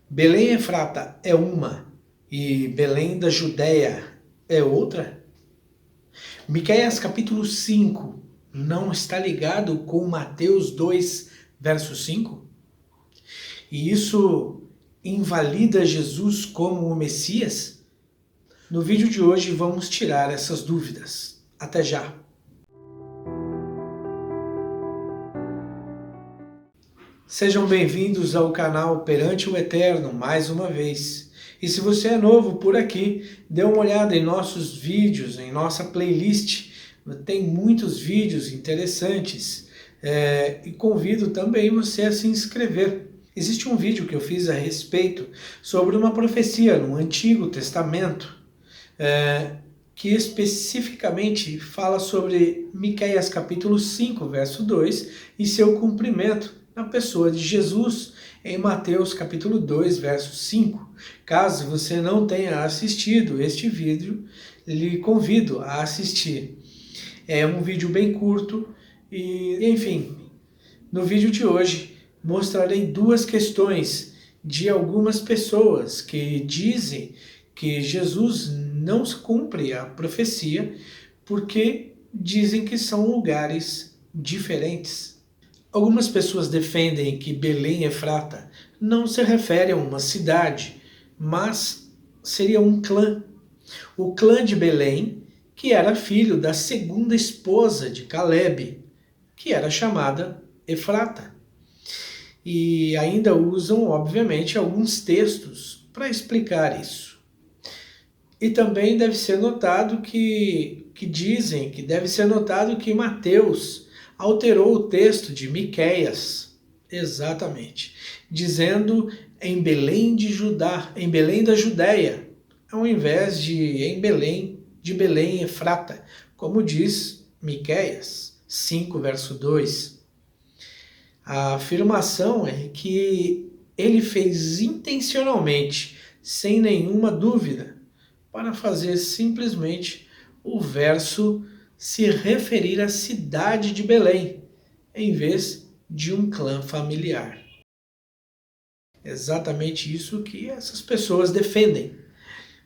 Belém Efrata é uma e Belém da Judéia é outra? Miqueias capítulo 5 não está ligado com Mateus 2, verso 5? E isso invalida Jesus como o Messias? No vídeo de hoje vamos tirar essas dúvidas. Até já! Sejam bem-vindos ao canal Perante o Eterno mais uma vez. E se você é novo por aqui, dê uma olhada em nossos vídeos, em nossa playlist. Tem muitos vídeos interessantes e convido também você a se inscrever. Existe um vídeo que eu fiz a respeito sobre uma profecia no Antigo Testamento que especificamente fala sobre Miqueias capítulo 5, verso 2 e seu cumprimento na pessoa de Jesus em Mateus capítulo 2, verso 5. Caso você não tenha assistido este vídeo, lhe convido a assistir. É um vídeo bem curto e, enfim, no vídeo de hoje mostrarei duas questões de algumas pessoas que dizem que Jesus não cumpre a profecia porque dizem que são lugares diferentes. Algumas pessoas defendem que Belém Efrata não se refere a uma cidade, mas seria um clã. O clã de Belém, que era filho da segunda esposa de Calebe, que era chamada Efrata. E ainda usam, obviamente, alguns textos para explicar isso. E também deve ser notado que dizem que deve ser notado que Mateus alterou o texto de Miqueias, exatamente, dizendo em Belém de Judá, em Belém da Judéia, ao invés de em Belém, de Belém Efrata, como diz Miqueias 5, verso 2. A afirmação é que ele fez intencionalmente, sem nenhuma dúvida, para fazer simplesmente o verso se referir à cidade de Belém, em vez de um clã familiar. Exatamente isso que essas pessoas defendem.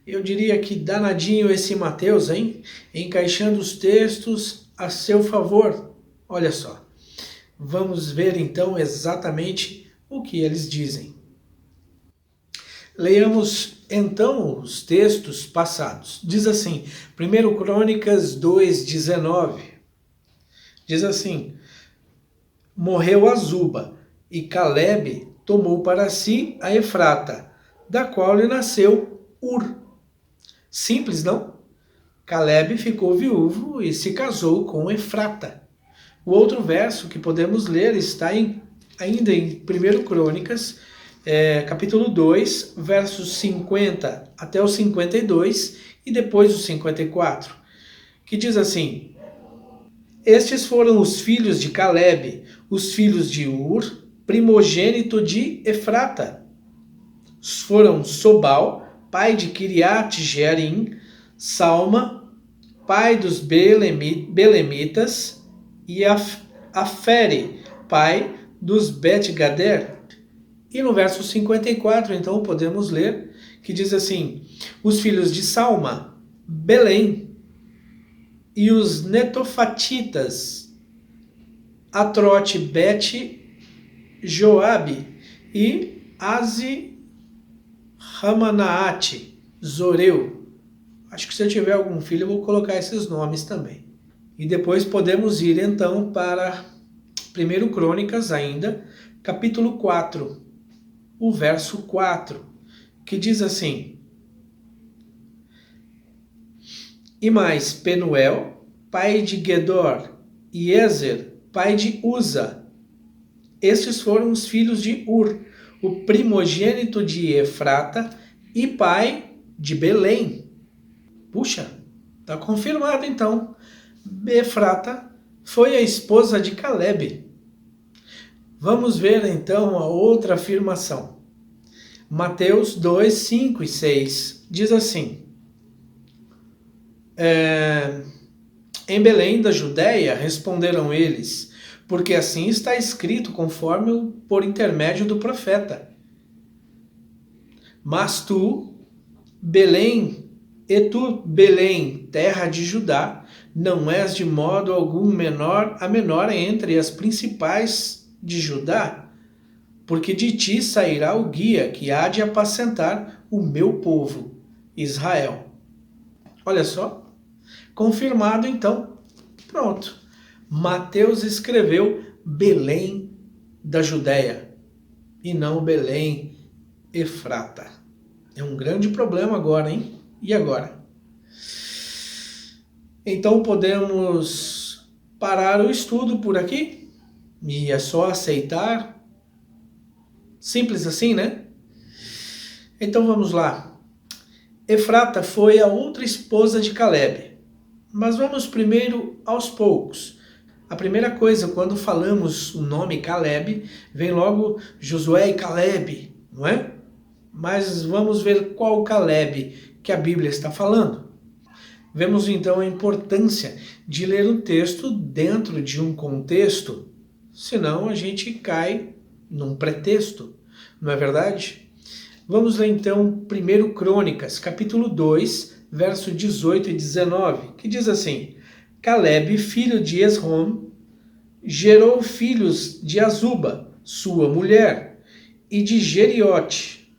Eu diria que danadinho esse Mateus, hein? Encaixando os textos a seu favor. Olha só. Vamos ver então exatamente o que eles dizem. Leiamos então os textos passados. Diz assim, 1 Crônicas 2:19. Diz assim: morreu Azuba, e Calebe tomou para si a Efrata, da qual lhe nasceu Ur. Simples, não? Calebe ficou viúvo e se casou com Efrata. O outro verso que podemos ler está ainda em 1 Crônicas, capítulo 2, versos 50 até o 52 e depois o 54, que diz assim: estes foram os filhos de Calebe, os filhos de Ur, primogênito de Efrata. Foram Sobal, pai de Kiriat Jearim, Salma, pai dos Belemitas, e Afere, pai dos Bet-Gader. E no verso 54, então, podemos ler, que diz assim: os filhos de Salma, Belém, e os netofatitas, Atrote, Bet, Joabe, e Azi, Ramanaate, Zoreu. Acho que se eu tiver algum filho, eu vou colocar esses nomes também. E depois podemos ir então para 1 Crônicas ainda, capítulo 4, o verso 4, que diz assim: e mais Penuel, pai de Gedor, e Ezer, pai de Uza. Estes foram os filhos de Ur, o primogênito de Efrata e pai de Belém. Puxa, está confirmado então. Efrata foi a esposa de Calebe. Vamos ver então a outra afirmação. Mateus 2, 5 e 6 diz assim: em Belém da Judéia responderam eles, porque assim está escrito conforme por intermédio do profeta. Mas tu, Belém, e tu, Belém, terra de Judá, não és de modo algum a menor entre as principais de Judá, porque de ti sairá o guia que há de apacentar o meu povo, Israel. Olha só, confirmado então. Pronto. Mateus escreveu Belém da Judéia e não Belém Efrata. É um grande problema agora, hein? E agora? Então podemos parar o estudo por aqui? E é só aceitar? Simples assim, né? Então vamos lá. Efrata foi a outra esposa de Calebe. Mas vamos primeiro aos poucos. A primeira coisa, quando falamos o nome Calebe, vem logo Josué e Calebe, não é? Mas vamos ver qual Calebe que a Bíblia está falando. Vemos então a importância de ler o texto dentro de um contexto, senão a gente cai num pretexto, não é verdade? Vamos ler então 1 Crônicas, capítulo 2, verso 18 e 19, que diz assim: Calebe, filho de Esrom, gerou filhos de Azuba, sua mulher, e de Jeriote.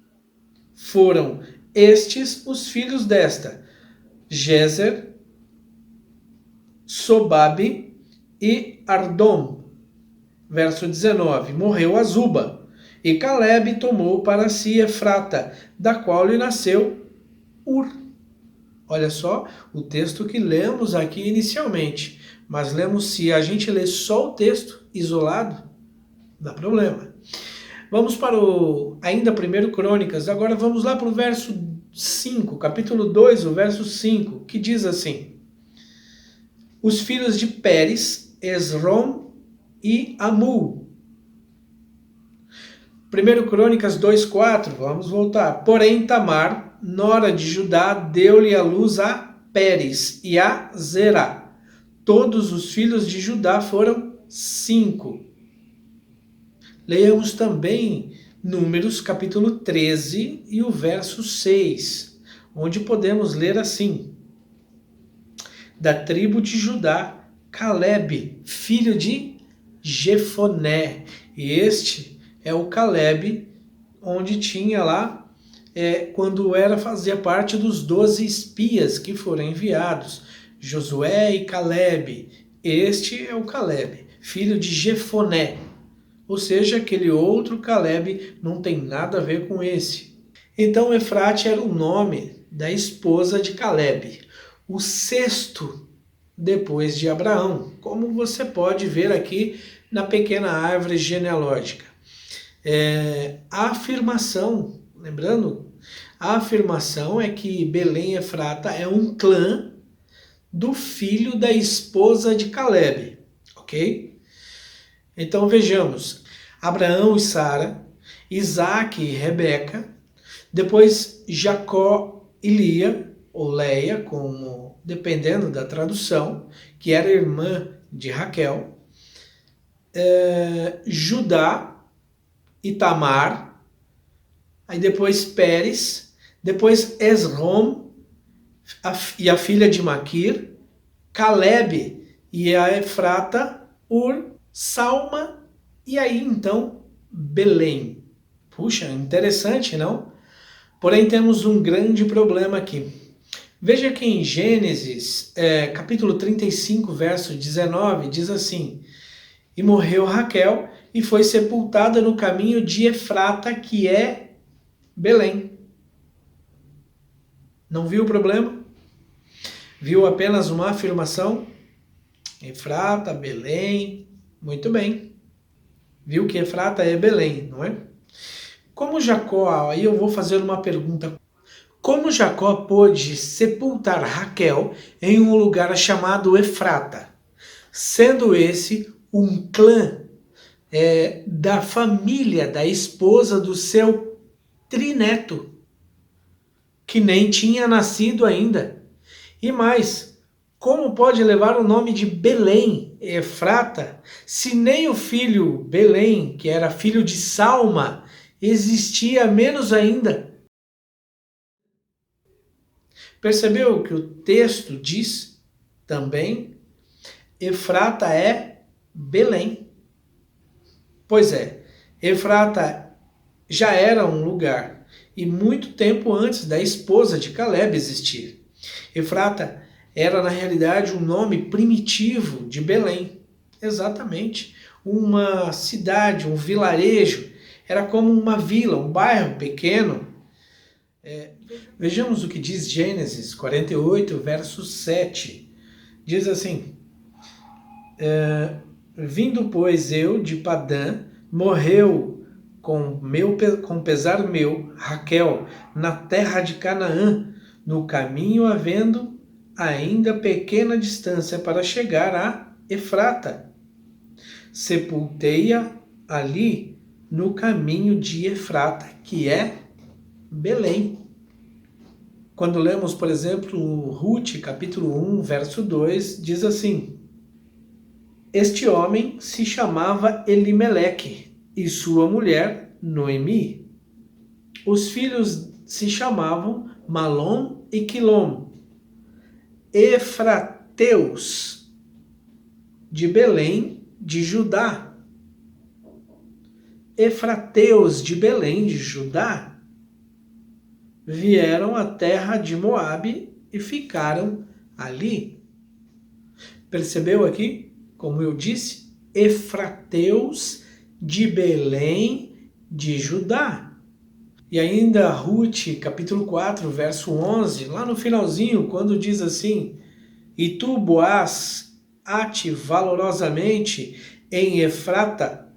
Foram estes os filhos desta: Jezer, Sobabe e Ardom. Verso 19: Morreu Azuba, e Calebe tomou para si Efrata, da qual lhe nasceu Ur. Olha só o texto que lemos aqui inicialmente, mas lemos, se a gente ler só o texto isolado, dá problema. Vamos para ainda 1 Crônicas, agora vamos lá para o verso 5, capítulo 2, o verso 5, que diz assim: Os filhos de Pérez, Esrom e Amul. 1 Crônicas 2,4, vamos voltar. Porém, Tamar, nora de Judá, deu-lhe a luz a Pérez e a Zerá. Todos os filhos de Judá foram 5. Leamos também Números capítulo 13 e o verso 6, onde podemos ler assim: Da tribo de Judá, Calebe, filho de Jefoné. E este é o Calebe, onde tinha lá, quando fazia parte dos 12 espias que foram enviados, Josué e Calebe. Este é o Calebe, filho de Jefoné. Ou seja, aquele outro Calebe não tem nada a ver com esse. Então Efrate era o nome da esposa de Calebe, o sexto depois de Abraão, como você pode ver aqui na pequena árvore genealógica. A afirmação, lembrando, a afirmação é que Belém Efrata é um clã do filho da esposa de Calebe, ok? Então vejamos, Abraão e Sara, Isaac e Rebeca, depois Jacó e Lia, ou Leia, como dependendo da tradução, que era irmã de Raquel, Judá e Tamar, aí depois Pérez, depois Esrom e a filha de Maquir, Calebe e a Efrata, Ur, Salma e aí então Belém. Puxa, interessante, não? Porém temos um grande problema aqui. Veja que em Gênesis, capítulo 35, verso 19, diz assim: E morreu Raquel e foi sepultada no caminho de Efrata, que é Belém. Não viu o problema? Viu apenas uma afirmação? Efrata, Belém, muito bem. Viu que Efrata é Belém, não é? Como Jacó, aí eu vou fazer uma pergunta. Como Jacó pôde sepultar Raquel em um lugar chamado Efrata, sendo esse um clã da família da esposa do seu trineto, que nem tinha nascido ainda? E mais, como pode levar o nome de Belém, Efrata, se nem o filho Belém, que era filho de Salma, existia, menos ainda Percebeu que o texto diz também, Efrata é Belém. Pois é, Efrata já era um lugar, e muito tempo antes da esposa de Caleb existir. Efrata era, na realidade, um nome primitivo de Belém. Exatamente. Uma cidade, um vilarejo. Era como uma vila, um bairro pequeno. Vejamos o que diz Gênesis 48, verso 7. Diz assim, vindo, pois, eu de Padã, morreu com pesar meu, Raquel, na terra de Canaã, no caminho havendo ainda pequena distância para chegar a Efrata. Sepultei-a ali no caminho de Efrata, que é Belém. Quando lemos, por exemplo, Ruth, capítulo 1, verso 2, diz assim, este homem se chamava Elimeleque e sua mulher Noemi. Os filhos se chamavam Malom e Quilom, efrateus de Belém de Judá. Efrateus de Belém de Judá vieram à terra de Moabe e ficaram ali. Percebeu aqui? Como eu disse, efrateus de Belém de Judá. E ainda Ruth, capítulo 4, verso 11, lá no finalzinho, quando diz assim, e tu, Boaz, ate valorosamente em Efrata,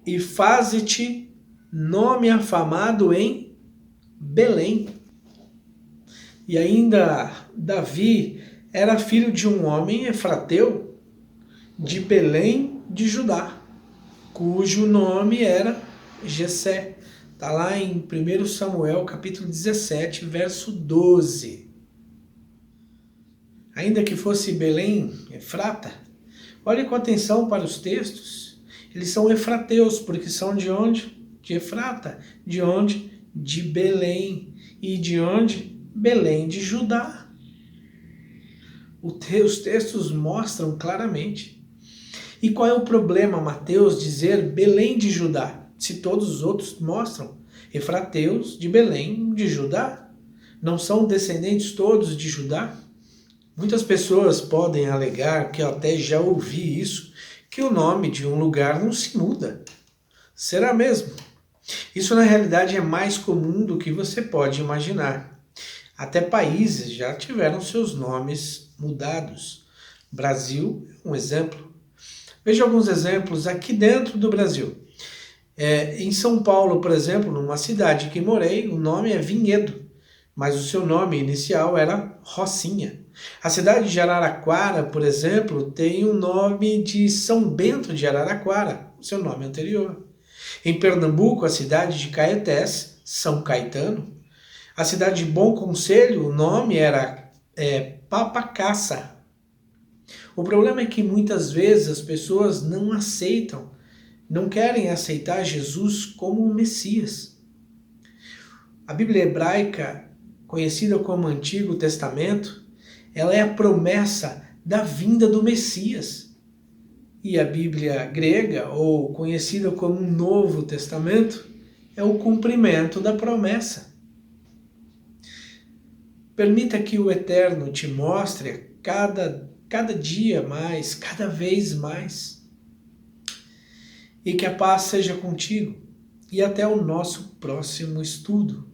e faze-te nome afamado em Belém. E ainda Davi era filho de um homem efrateu de Belém de Judá, cujo nome era Jessé. Está lá em 1 Samuel, capítulo 17, verso 12. Ainda que fosse Belém, Efrata, olhe com atenção para os textos. Eles são efrateus, porque são de onde? De Efrata. De onde? De Belém. E de onde? Belém de Judá. Os textos mostram claramente. E qual é o problema, Mateus, dizer Belém de Judá, se todos os outros mostram efrateus de Belém de Judá? Não são descendentes todos de Judá? Muitas pessoas podem alegar, que eu até já ouvi isso, que o nome de um lugar não se muda. Será mesmo? Isso na realidade é mais comum do que você pode imaginar. Até países já tiveram seus nomes mudados. Brasil é um exemplo. Veja alguns exemplos aqui dentro do Brasil. Em São Paulo, por exemplo, numa cidade que morei, o nome é Vinhedo, mas o seu nome inicial era Rocinha. A cidade de Araraquara, por exemplo, tem o nome de São Bento de Araraquara, o seu nome anterior. Em Pernambuco, a cidade de Caetés, São Caetano. A cidade de Bom Conselho, o nome era Papacaça. O problema é que muitas vezes as pessoas não aceitam, não querem aceitar Jesus como o Messias. A Bíblia hebraica, conhecida como Antigo Testamento, ela é a promessa da vinda do Messias. E a Bíblia grega, ou conhecida como Novo Testamento, é o cumprimento da promessa. Permita que o Eterno te mostre cada dia mais, cada vez mais. E que a paz seja contigo. E até o nosso próximo estudo.